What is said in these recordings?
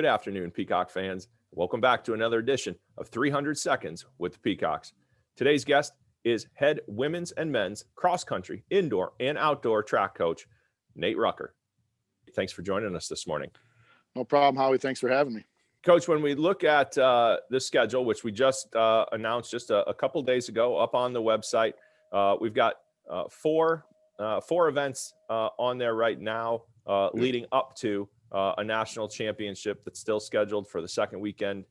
afternoon, Peacock fans. Welcome back to another edition of 300 Seconds with the Peacocks. Today's guest is head women's and men's cross-country, indoor, and outdoor track coach, Nate Rucker. Thanks for joining us this morning. No problem, Howie. Thanks for having me. Coach, when we look at the schedule, which we just announced just a couple days ago up on the website, we've got four events on there right now leading up to a national championship that's still scheduled for the second weekend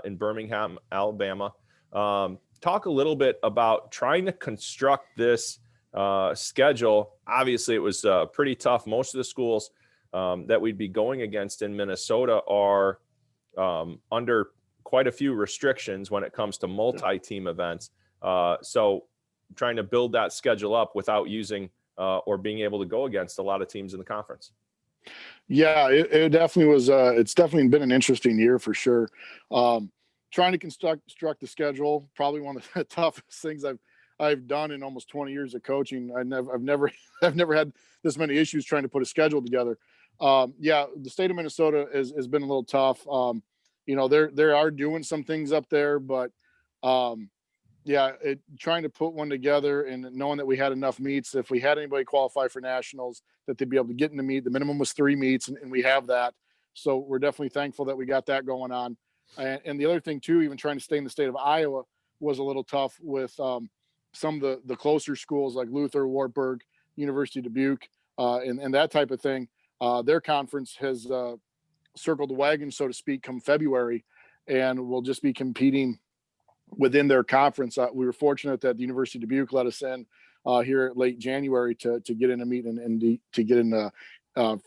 in Birmingham, Alabama. Talk a little bit about trying to construct this schedule. Obviously, it was pretty tough. Most of the schools that we'd be going against in Minnesota are under quite a few restrictions when it comes to multi-team events. So trying to build that schedule up without using or being able to go against a lot of teams in the conference. Yeah, it definitely was. It's definitely been an interesting year for sure. Trying to construct the schedule, probably one of the toughest things I've done in almost 20 years of coaching. I've never had this many issues trying to put a schedule together. Yeah, the state of Minnesota has been a little tough. They are doing some things up there, but trying to put one together and knowing that we had enough meets, if we had anybody qualify for nationals, that they'd be able to get in the meet. The minimum was 3 meets, and we have that. So we're definitely thankful that we got that going on. And the other thing too, even trying to stay in the state of Iowa was a little tough with some of the closer schools like Luther, Wartburg, University of Dubuque, and that type of thing. Their conference has circled the wagon, so to speak, come February, and we'll just be competing within their conference. We were fortunate that the University of Dubuque let us in here late January to get in a meet and to get in the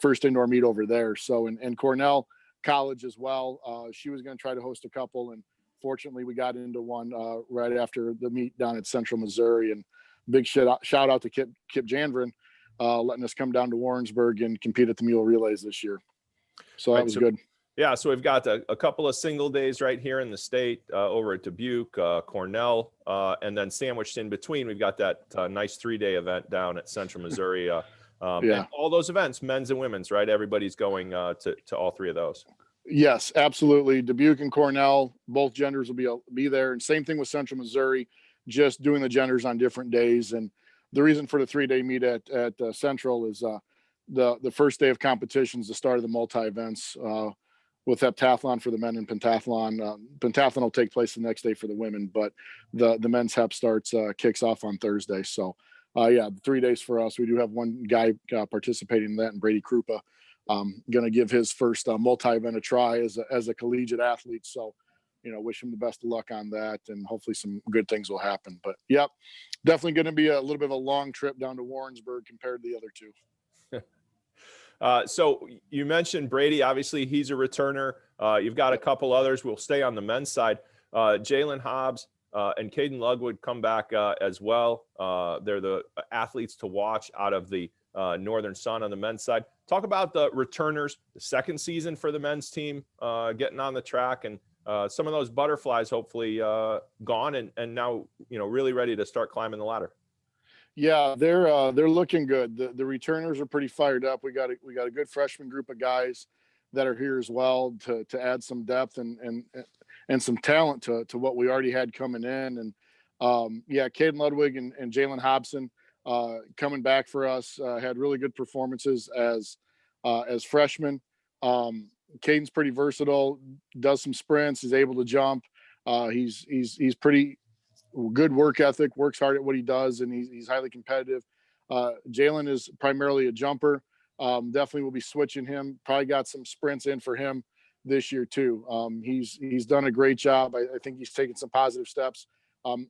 first indoor meet over there. So, and Cornell College as well. She was going to try to host a couple, and fortunately we got into one right after the meet down at Central Missouri. And big shout out to Kip Janvrin letting us come down to Warrensburg and compete at the Mule Relays this year. So that was good. Yeah, so we've got a couple of single days right here in the state over at Dubuque, Cornell, and then sandwiched in between, we've got that nice 3-day event down at Central Missouri. And all those events, men's and women's, right? Everybody's going to all 3 of those. Yes, absolutely. Dubuque and Cornell, both genders will be there. And same thing with Central Missouri, just doing the genders on different days. And the reason for the 3-day meet at Central is the first day of competition is the start of the multi-events with heptathlon for the men and pentathlon. Pentathlon will take place the next day for the women, but the men's hep kicks off on Thursday. So, 3 days for us. We do have one guy participating in that, and Brady Krupa, going to give his first multi-event a try as a collegiate athlete. So, wish him the best of luck on that, and hopefully some good things will happen. But, yep, definitely going to be a little bit of a long trip down to Warrensburg compared to the other 2. So you mentioned Brady. Obviously, he's a returner. You've got a couple others. We'll stay on the men's side. Jalen Hobbs and Caden Lugwood come back as well. They're the athletes to watch out of the Northern Sun on the men's side. Talk about the returners, the second season for the men's team, getting on the track, and some of those butterflies hopefully gone and now really ready to start climbing the ladder. Yeah, they're looking good. The returners are pretty fired up. We got a good freshman group of guys that are here as well to add some depth and some talent to what we already had coming in. And Caden Ludwig and Jalen Hobson coming back for us had really good performances as freshmen. Caden's pretty versatile, does some sprints, is able to jump. He's pretty good work ethic, works hard at what he does, and he's highly competitive. Jalen is primarily a jumper. Definitely will be switching him. Probably got some sprints in for him this year too. He's done a great job. I think he's taken some positive steps.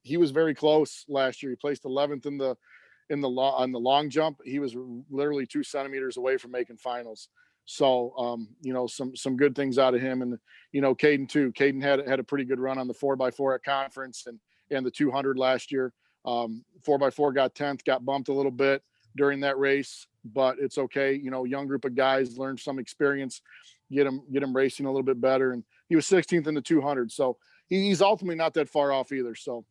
He was very close last year. He placed 11th on the long jump. He was literally 2 centimeters away from making finals. So, some good things out of him. And, Caden too. Caden had a pretty good run on the 4x4 at conference and the 200 last year. 4x4 got 10th, got bumped a little bit during that race, but it's okay. Young group of guys, learned some experience, get him racing a little bit better. And he was 16th in the 200. So he's ultimately not that far off either. So,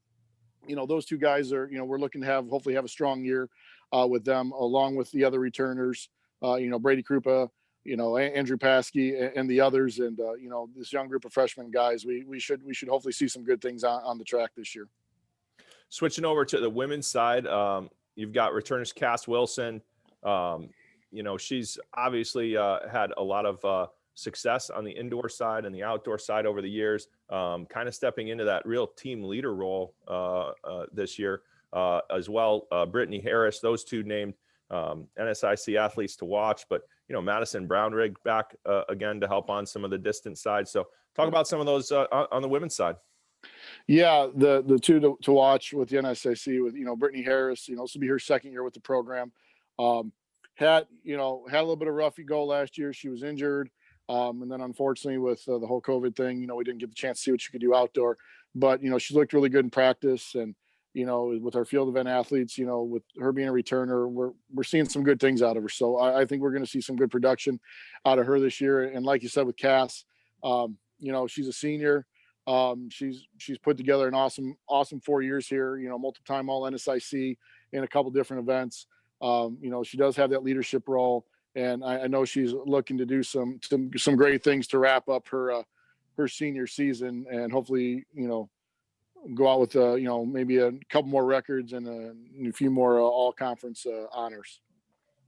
those 2 guys are, we're looking to hopefully have a strong year with them, along with the other returners. Brady Krupa, Andrew Paskey and the others, and this young group of freshman guys. We should hopefully see some good things on the track this year. Switching over to the women's side, you've got returners Cass Wilson. She's obviously had a lot of success on the indoor side and the outdoor side over the years, kind of stepping into that real team leader role this year as well. Brittany Harris, those two named NSIC athletes to watch, but Madison Brownrigg back again to help on some of the distance side. So talk about some of those on the women's side. Yeah, the two to watch with the NSIC with Brittany Harris. This will be her second year with the program. Had a little bit of rough go last year. She was injured, and then unfortunately with the whole COVID thing, we didn't get the chance to see what she could do outdoor. But she looked really good in practice, and with our field event athletes, with her being a returner, we're seeing some good things out of her. So I think we're going to see some good production out of her this year. And like you said with Cass, she's a senior. She's put together an awesome 4 years here, multiple time all NSIC in a couple different events. She does have that leadership role, and I know she's looking to do some great things to wrap up her senior season, and hopefully, go out with maybe a couple more records and a few more all conference honors.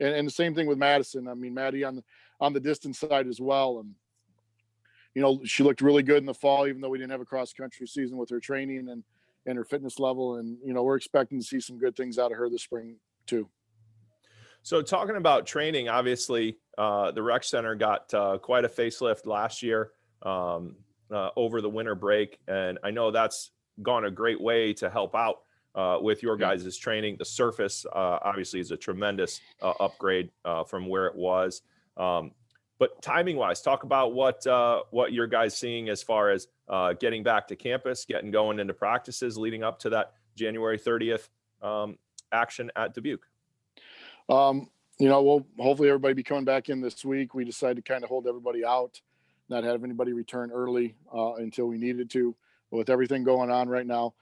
And the same thing with Madison. I mean, Maddie on the distance side as well. And she looked really good in the fall, even though we didn't have a cross country season with her training and her fitness level. And we're expecting to see some good things out of her this spring too. So talking about training, obviously the rec center got quite a facelift last year over the winter break, and I know that's gone a great way to help out with your guys' training. The surface obviously is a tremendous upgrade from where it was. But timing wise, talk about what your guys seeing as far as getting back to campus, getting going into practices leading up to that January 30th action at Dubuque. We'll hopefully everybody be coming back in this week. We decided to kind of hold everybody out, not have anybody return early until we needed to. With everything going on right now,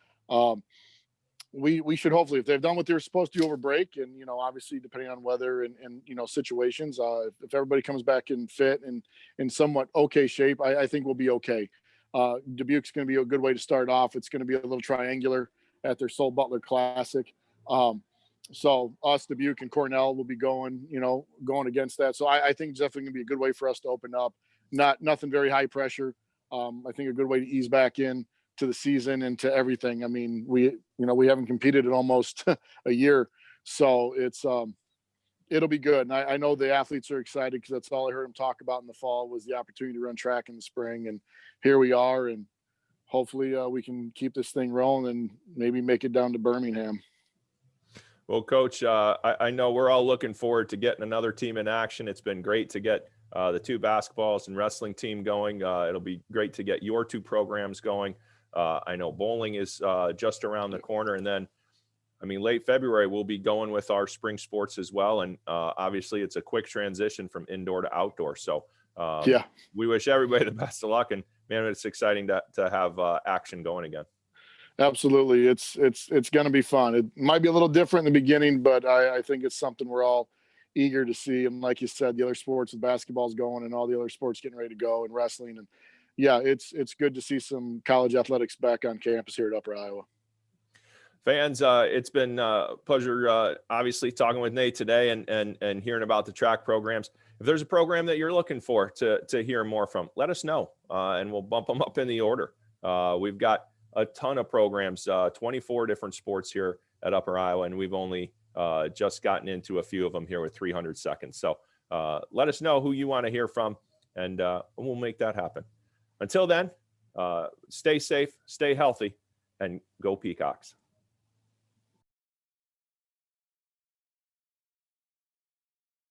we should hopefully, if they've done what they're supposed to do over break, and obviously depending on weather and situations, if everybody comes back in fit and in somewhat okay shape, I think we'll be okay. Dubuque's going to be a good way to start off. It's going to be a little triangular at their Sol Butler Classic. So us, Dubuque, and Cornell will be going against that. So I think it's definitely going to be a good way for us to open up. Nothing very high pressure. I think a good way to ease back in to the season and to everything. I mean, we haven't competed in almost a year, so it'll be good. And I know the athletes are excited because that's all I heard them talk about in the fall was the opportunity to run track in the spring. And here we are, and hopefully we can keep this thing rolling and maybe make it down to Birmingham. Well, Coach, I know we're all looking forward to getting another team in action. It's been great to get the two basketballs and wrestling team going. It'll be great to get your two programs going. I know bowling is just around the corner. And then, late February, we'll be going with our spring sports as well. And obviously, it's a quick transition from indoor to outdoor. So we wish everybody the best of luck. And, man, it's exciting to have action going again. Absolutely. It's going to be fun. It might be a little different in the beginning, but I think it's something we're all eager to see. And like you said, the other sports, the basketball's going and all the other sports getting ready to go, and wrestling. And it's good to see some college athletics back on campus here at Upper Iowa. Fans, it's been a pleasure, obviously, talking with Nate today and hearing about the track programs. If there's a program that you're looking for to hear more from, let us know, and we'll bump them up in the order. We've got a ton of programs, 24 different sports here at Upper Iowa, and we've only just gotten into a few of them here with 300 seconds. So let us know who you want to hear from, and we'll make that happen. Until then, stay safe, stay healthy, and go Peacocks.